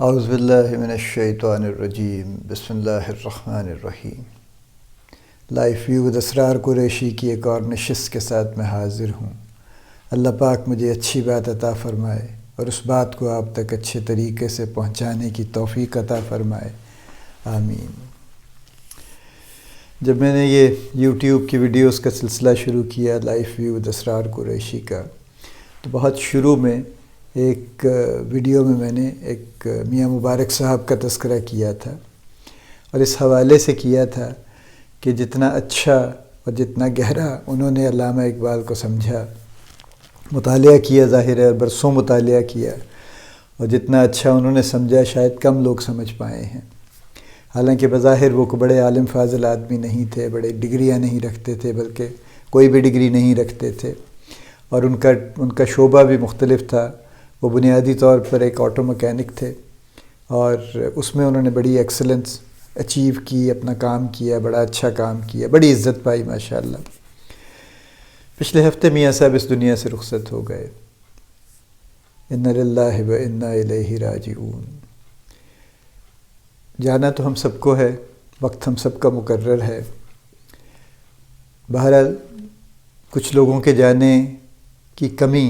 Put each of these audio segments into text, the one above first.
اعوذ باللہ من الشیطان الرجیم بسم اللہ الرحمن الرحیم۔ لائف ویو ود اسرار قریشی کی ایک اور نشست کے ساتھ میں حاضر ہوں۔ اللہ پاک مجھے اچھی بات عطا فرمائے اور اس بات کو آپ تک اچھے طریقے سے پہنچانے کی توفیق عطا فرمائے، آمین۔ جب میں نے یہ یوٹیوب کی ویڈیوز کا سلسلہ شروع کیا لائف ویو ود اسرار قریشی کا، تو بہت شروع میں ایک ویڈیو میں نے ایک میاں مبارک صاحب کا تذکرہ کیا تھا، اور اس حوالے سے کیا تھا کہ جتنا اچھا اور جتنا گہرا انہوں نے علامہ اقبال کو سمجھا، مطالعہ کیا، ظاہر ہے برسوں مطالعہ کیا، اور جتنا اچھا انہوں نے سمجھا شاید کم لوگ سمجھ پائے ہیں۔ حالانکہ بظاہر وہ بڑے عالم فاضل آدمی نہیں تھے، بڑے ڈگریاں نہیں رکھتے تھے، بلکہ کوئی بھی ڈگری نہیں رکھتے تھے، اور ان کا شعبہ بھی مختلف تھا۔ وہ بنیادی طور پر ایک آٹو مکینک تھے، اور اس میں انہوں نے بڑی ایکسلنس اچیو کی، اپنا کام کیا، بڑا اچھا کام کیا، بڑی عزت پائی ماشاءاللہ۔ پچھلے ہفتے میاں صاحب اس دنیا سے رخصت ہو گئے۔ انا للہ و انا الیہ راجعون۔ جانا تو ہم سب کو ہے، وقت ہم سب کا مقرر ہے۔ بہرحال کچھ لوگوں کے جانے کی کمی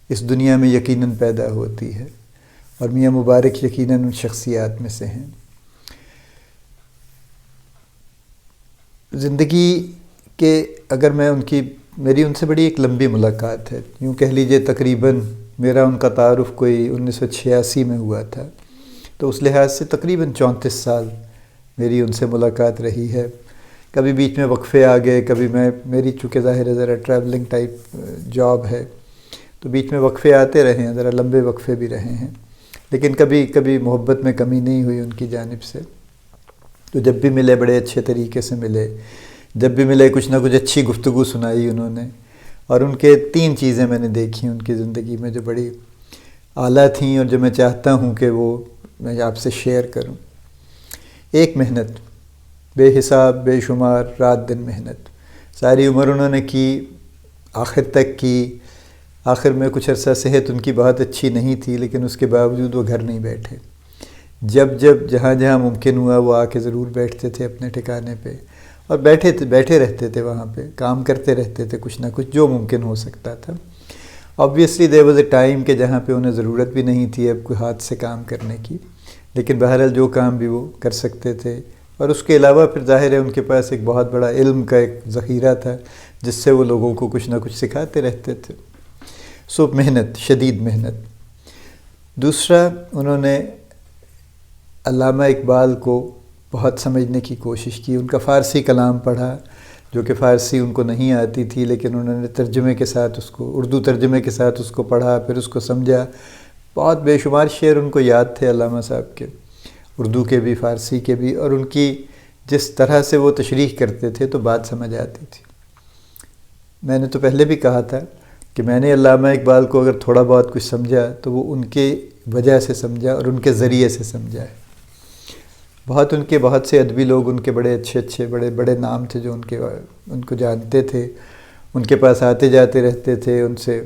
اس دنیا میں یقیناً پیدا ہوتی ہے، اور میاں مبارک یقیناً ان شخصیات میں سے ہیں۔ زندگی کے اگر میں میری ان سے بڑی ایک لمبی ملاقات ہے، یوں کہہ لیجئے تقریباً میرا ان کا تعارف کوئی 1986 میں ہوا تھا، تو اس لحاظ سے تقریباً 34 سال میری ان سے ملاقات رہی ہے۔ کبھی بیچ میں وقفے آ گئے، کبھی میری چونکہ ظاہر ہے ذرا ٹریولنگ ٹائپ جاب ہے، تو بیچ میں وقفے آتے رہے ہیں، ذرا لمبے وقفے بھی رہے ہیں، لیکن کبھی محبت میں کمی نہیں ہوئی ان کی جانب سے۔ تو جب بھی ملے بڑے اچھے طریقے سے ملے، جب بھی ملے کچھ نہ کچھ اچھی گفتگو سنائی انہوں نے، اور ان کے 3 چیزیں میں نے دیکھی ان کی زندگی میں جو بڑی اعلیٰ تھیں، اور جو میں چاہتا ہوں کہ وہ میں آپ سے شیئر کروں۔ ایک محنت، بے حساب بے شمار رات دن محنت، ساری عمر انہوں نے کی، آخر تک کی۔ آخر میں کچھ عرصہ صحت ان کی بہت اچھی نہیں تھی، لیکن اس کے باوجود وہ گھر نہیں بیٹھے۔ جب جہاں ممکن ہوا وہ آ کے ضرور بیٹھتے تھے اپنے ٹھکانے پہ، اور بیٹھے رہتے تھے وہاں پہ، کام کرتے رہتے تھے کچھ نہ کچھ جو ممکن ہو سکتا تھا۔ Obviously there was a time کہ جہاں پہ انہیں ضرورت بھی نہیں تھی اب کوئی ہاتھ سے کام کرنے کی، لیکن بہرحال جو کام بھی وہ کر سکتے تھے، اور اس کے علاوہ پھر ظاہر ہے ان کے پاس ایک بہت بڑا علم کا ایک ذخیرہ تھا جس سے وہ لوگوں کو کچھ نہ کچھ سکھاتے رہتے تھے۔ سو محنت، شدید محنت۔ دوسرا، انہوں نے علامہ اقبال کو بہت سمجھنے کی کوشش کی۔ ان کا فارسی کلام پڑھا، جو کہ فارسی ان کو نہیں آتی تھی، لیکن انہوں نے ترجمے کے ساتھ اردو ترجمے کے ساتھ اس کو پڑھا، پھر اس کو سمجھا۔ بہت بے شمار شعر ان کو یاد تھے علامہ صاحب کے، اردو کے بھی فارسی کے بھی، اور ان کی جس طرح سے وہ تشریح کرتے تھے تو بات سمجھ آتی تھی۔ میں نے تو پہلے بھی کہا تھا کہ میں نے علامہ اقبال کو اگر تھوڑا بہت کچھ سمجھا تو وہ ان کے وجہ سے سمجھا اور ان کے ذریعے سے سمجھا ہے۔ بہت سے ادبی لوگ ان کے بڑے اچھے بڑے نام تھے جو ان کو جانتے تھے، ان کے پاس آتے جاتے رہتے تھے، ان سے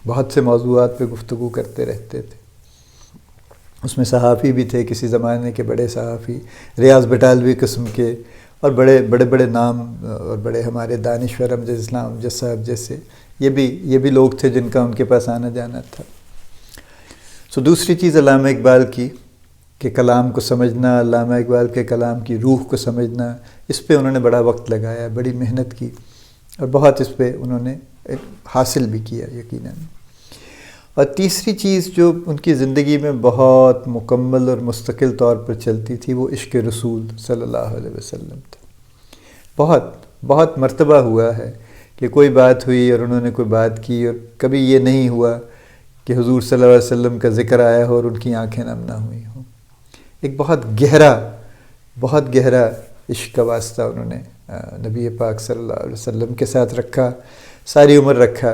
بہت سے موضوعات پہ گفتگو کرتے رہتے تھے۔ اس میں صحافی بھی تھے، کسی زمانے کے بڑے صحافی، ریاض بٹالوی قسم کے، اور بڑے نام، اور بڑے ہمارے دانشور امجد اسلام امجد صاحب جیسے، یہ بھی لوگ تھے جن کا ان کے پاس آنا جانا تھا۔ دوسری چیز علامہ اقبال کی کہ کلام کو سمجھنا، علامہ اقبال کے کلام کی روح کو سمجھنا، اس پہ انہوں نے بڑا وقت لگایا، بڑی محنت کی، اور بہت اس پہ انہوں نے حاصل بھی کیا یقیناً۔ اور تیسری چیز جو ان کی زندگی میں بہت مکمل اور مستقل طور پر چلتی تھی وہ عشق رسول صلی اللہ علیہ وسلم تھا۔ بہت مرتبہ ہوا ہے کہ کوئی بات ہوئی اور انہوں نے کوئی بات کی، اور کبھی یہ نہیں ہوا کہ حضور صلی اللہ علیہ وسلم کا ذکر آیا ہو اور ان کی آنکھیں نم نہ ہوئی ہوں۔ ایک بہت گہرا عشق کا واسطہ انہوں نے نبی پاک صلی اللہ علیہ وسلم کے ساتھ رکھا، ساری عمر رکھا،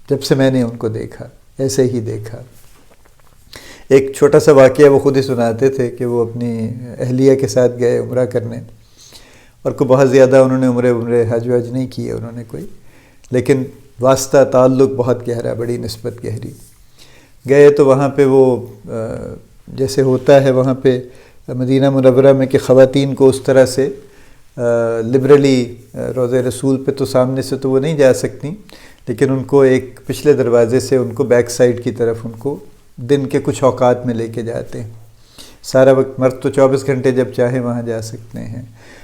جب سے میں نے ان کو دیکھا، ایسے ہی دیکھا۔ ایک چھوٹا سا واقعہ وہ خود ہی سناتے تھے کہ وہ اپنی اہلیہ کے ساتھ گئے عمرہ کرنے، اور کوئی بہت زیادہ انہوں نے عمرے حج وج نہیں کیے انہوں نے کوئی، لیکن واسطہ تعلق بہت گہرا، بڑی نسبت گہری۔ گئے تو وہاں پہ وہ جیسے ہوتا ہے وہاں پہ مدینہ منورہ میں کہ خواتین کو اس طرح سے لبرلی روضہ رسول پہ تو سامنے سے تو وہ نہیں جا سکتی، لیکن ان کو ایک پچھلے دروازے سے ان کو بیک سائڈ کی طرف ان کو دن کے کچھ اوقات میں لے کے جاتے ہیں. سارا وقت مرد تو 24 گھنٹے جب چاہے وہاں جا سکتے ہیں.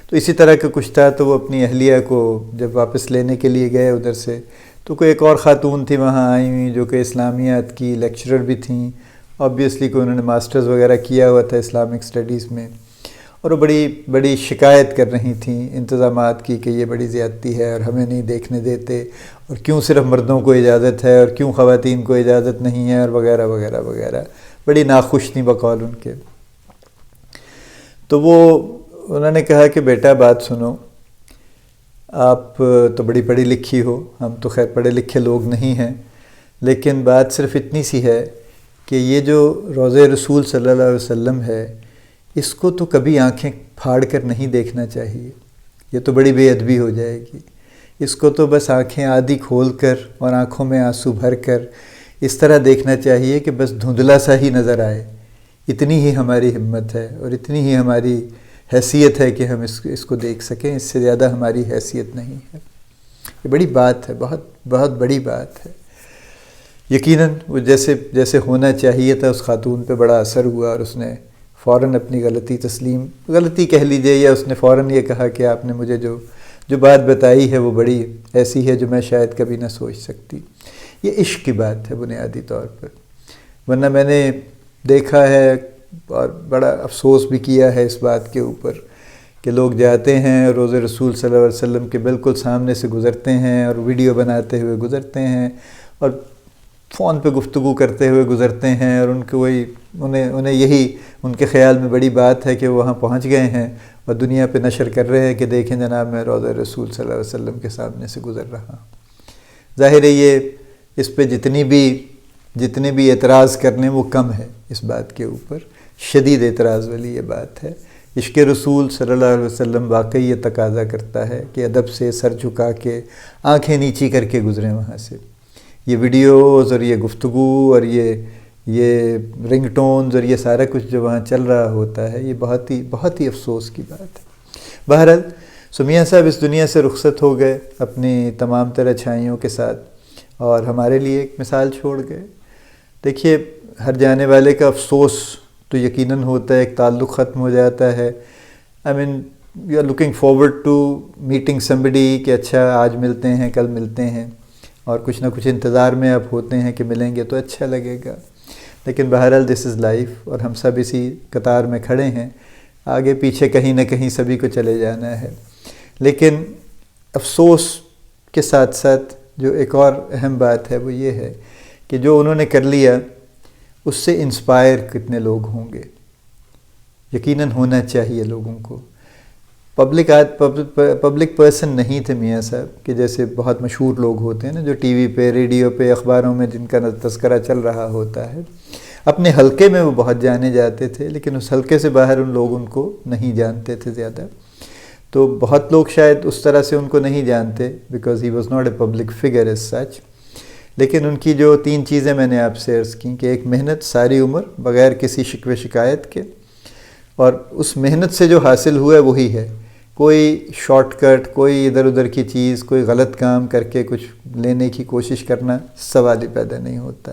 تو اسی طرح کا کچھ تھا. تو وہ اپنی اہلیہ کو جب واپس لینے کے لیے گئے ادھر سے، تو کوئی ایک اور خاتون تھی وہاں آئی ہوئی جو کہ اسلامیات کی لیکچرر بھی تھیں، آبویسلی کوئی انہوں نے ماسٹرز وغیرہ کیا ہوا تھا اسلامک اسٹڈیز میں، اور وہ بڑی شکایت کر رہی تھیں انتظامات کی کہ یہ بڑی زیادتی ہے اور ہمیں نہیں دیکھنے دیتے، اور کیوں صرف مردوں کو اجازت ہے اور کیوں خواتین کو اجازت نہیں ہے، اور وغیرہ وغیرہ وغیرہ. بڑی ناخوش تھیں بقول ان کے. تو انہوں نے کہا کہ بیٹا بات سنو، آپ تو بڑی پڑھی لکھی ہو، ہم تو خیر پڑھے لکھے لوگ نہیں ہیں، لیکن بات صرف اتنی سی ہے کہ یہ جو روضہ رسول صلی اللہ علیہ وسلم ہے، اس کو تو کبھی آنکھیں پھاڑ کر نہیں دیکھنا چاہیے، یہ تو بڑی بے ادبی ہو جائے گی. اس کو تو بس آنکھیں آدھی کھول کر اور آنکھوں میں آنسو بھر کر اس طرح دیکھنا چاہیے کہ بس دھندلا سا ہی نظر آئے. اتنی ہی ہماری ہمت ہے اور اتنی ہی ہماری حیثیت ہے کہ ہم اس کو دیکھ سکیں، اس سے زیادہ ہماری حیثیت نہیں ہے. یہ بڑی بات ہے، بہت بہت بڑی بات ہے. یقیناً وہ جیسے ہونا چاہیے تھا اس خاتون پہ بڑا اثر ہوا، اور اس نے فوراً اپنی غلطی کہہ لیجیے، یا اس نے فوراً یہ کہا کہ آپ نے مجھے جو بات بتائی ہے وہ بڑی ایسی ہے جو میں شاید کبھی نہ سوچ سکتی. یہ عشق کی بات ہے بنیادی طور پر. ورنہ میں نے دیکھا ہے اور بڑا افسوس بھی کیا ہے اس بات کے اوپر کہ لوگ جاتے ہیں روضہ رسول صلی اللہ علیہ وسلم کے بالکل سامنے سے گزرتے ہیں اور ویڈیو بناتے ہوئے گزرتے ہیں اور فون پہ گفتگو کرتے ہوئے گزرتے ہیں، اور انہیں یہی ان کے خیال میں بڑی بات ہے کہ وہ وہاں پہنچ گئے ہیں اور دنیا پہ نشر کر رہے ہیں کہ دیکھیں جناب میں روضہ رسول صلی اللہ علیہ وسلم کے سامنے سے گزر رہا ہوں. ظاہر ہے یہ اس پہ جتنے بھی اعتراض کرنے وہ کم ہے اس بات کے اوپر. شدید اعتراض والی یہ بات ہے. عشق رسول صلی اللہ علیہ وسلم واقعی یہ تقاضا کرتا ہے کہ ادب سے سر جھکا کے آنکھیں نیچی کر کے گزریں وہاں سے. یہ ویڈیوز اور یہ گفتگو اور یہ رنگ ٹونز اور یہ سارا کچھ جو وہاں چل رہا ہوتا ہے، یہ بہت ہی افسوس کی بات ہے. بہرحال میاں صاحب اس دنیا سے رخصت ہو گئے اپنی تمام تر اچھائیوں کے ساتھ، اور ہمارے لیے ایک مثال چھوڑ گئے. دیکھیے ہر جانے والے کا افسوس تو یقیناً ہوتا ہے، ایک تعلق ختم ہو جاتا ہے. You are looking forward to meeting somebody کہ اچھا آج ملتے ہیں کل ملتے ہیں، اور کچھ نہ کچھ انتظار میں آپ ہوتے ہیں کہ ملیں گے تو اچھا لگے گا. لیکن بہرحال دس از لائف، اور ہم سب اسی قطار میں کھڑے ہیں، آگے پیچھے کہیں نہ کہیں سبھی کو چلے جانا ہے. لیکن افسوس کے ساتھ ساتھ جو ایک اور اہم بات ہے وہ یہ ہے کہ جو انہوں نے کر لیا اس سے انسپائر کتنے لوگ ہوں گے. یقیناً ہونا چاہیے لوگوں کو. پبلک پرسن نہیں تھے میاں صاحب کہ جیسے بہت مشہور لوگ ہوتے ہیں نا، جو ٹی وی پہ ریڈیو پہ اخباروں میں جن کا تذکرہ چل رہا ہوتا ہے. اپنے حلقے میں وہ بہت جانے جاتے تھے، لیکن اس حلقے سے باہر لوگ ان کو نہیں جانتے تھے زیادہ. تو بہت لوگ شاید اس طرح سے ان کو نہیں جانتے because he was not a public figure as such. لیکن ان کی جو 3 چیزیں میں نے آپ سے عرض کیں کہ ایک محنت ساری عمر بغیر کسی شکوے شکایت کے، اور اس محنت سے جو حاصل ہوا ہے وہی ہے. کوئی شارٹ کٹ، کوئی ادھر ادھر کی چیز، کوئی غلط کام کر کے کچھ لینے کی کوشش کرنا سوال ہی پیدا نہیں ہوتا.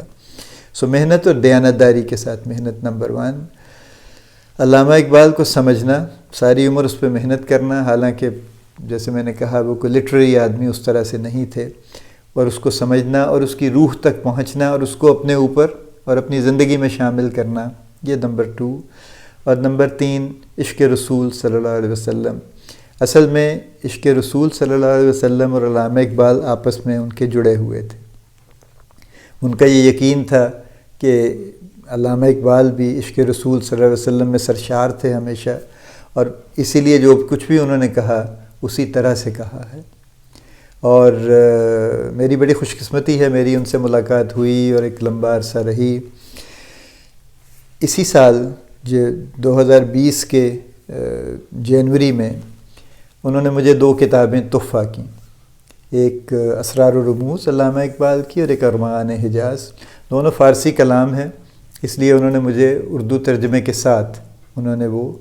محنت اور دیانتداری کے ساتھ محنت نمبر 1. علامہ اقبال کو سمجھنا، ساری عمر اس پہ محنت کرنا، حالانکہ جیسے میں نے کہا وہ کوئی لٹریری آدمی اس طرح سے نہیں تھے، اور اس کو سمجھنا اور اس کی روح تک پہنچنا اور اس کو اپنے اوپر اور اپنی زندگی میں شامل کرنا، یہ نمبر 2. اور نمبر 3 عشق رسول صلی اللہ علیہ وسلم. اصل میں عشق رسول صلی اللہ علیہ وسلم اور علامہ اقبال آپس میں ان کے جڑے ہوئے تھے. ان کا یہ یقین تھا کہ علامہ اقبال بھی عشق رسول صلی اللہ علیہ وسلم میں سرشار تھے ہمیشہ، اور اسی لیے جو کچھ بھی انہوں نے کہا اسی طرح سے کہا ہے. اور میری بڑی خوش قسمتی ہے، میری ان سے ملاقات ہوئی اور ایک لمبا عرصہ رہی. اسی سال 2020 کے جنوری میں انہوں نے مجھے 2 کتابیں تحفہ کیں. ایک اسرار و رموز علامہ اقبال کی اور ایک ارمغان حجاز، دونوں فارسی کلام ہیں، اس لیے انہوں نے مجھے اردو ترجمے کے ساتھ انہوں نے وہ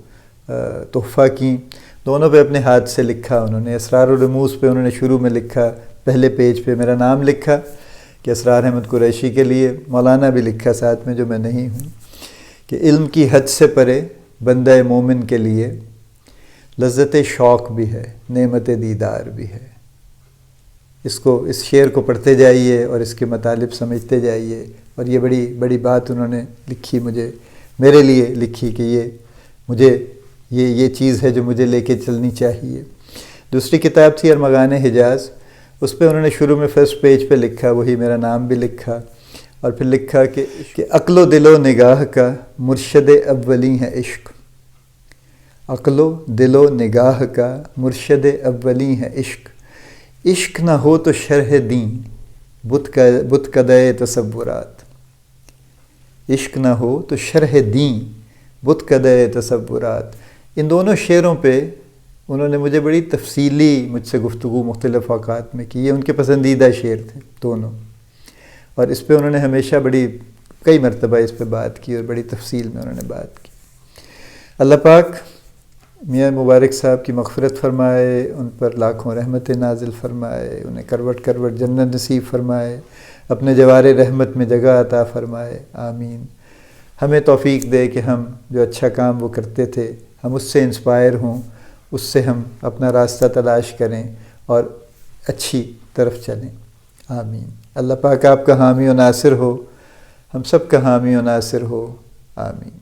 تحفہ کی۔ دونوں پہ اپنے ہاتھ سے لکھا انہوں نے۔ اسرار و رموز پہ انہوں نے شروع میں لکھا، پہلے پیج پہ میرا نام لکھا کہ اسرار احمد قریشی کے لیے، مولانا بھی لکھا ساتھ میں جو میں نہیں ہوں، کہ علم کی حد سے پرے بندہ مومن کے لیے لذت شوق بھی ہے، نعمت دیدار بھی ہے۔ اس شعر کو پڑھتے جائیے اور اس کے مطالب سمجھتے جائیے، اور یہ بڑی بڑی بات انہوں نے لکھی، میرے لیے لکھی کہ یہ چیز ہے جو مجھے لے کے چلنی چاہیے۔ دوسری کتاب تھی ارمغان حجاز، اس پہ انہوں نے شروع میں فرسٹ پیج پہ لکھا، وہی میرا نام بھی لکھا، اور پھر لکھا کہ عقل و دل و نگاہ کا مرشد اولی ہے عشق، عقل و دل و نگاہ کا مرشد اولی ہے عشق، عشق نہ ہو تو شرح دین بت کدے تصورات، عشق نہ ہو تو شرح دین بت کدے تصورات۔ ان دونوں شعروں پہ انہوں نے مجھے بڑی تفصیلی مجھ سے گفتگو مختلف اوقات میں کی، یہ ان کے پسندیدہ شعر تھے دونوں، اور اس پہ انہوں نے ہمیشہ کئی مرتبہ اس پہ بات کی اور بڑی تفصیل میں انہوں نے بات کی۔ اللہ پاک میاں مبارک صاحب کی مغفرت فرمائے، ان پر لاکھوں رحمت نازل فرمائے، انہیں کروٹ کروٹ جنت نصیب فرمائے، اپنے جوار رحمت میں جگہ عطا فرمائے، آمین۔ ہمیں توفیق دے کہ ہم جو اچھا کام وہ کرتے تھے ہم اس سے انسپائر ہوں، اس سے ہم اپنا راستہ تلاش کریں اور اچھی طرف چلیں، آمین۔ اللہ پاک آپ کا حامی و ناصر ہو، ہم سب کا حامی و ناصر ہو، آمین۔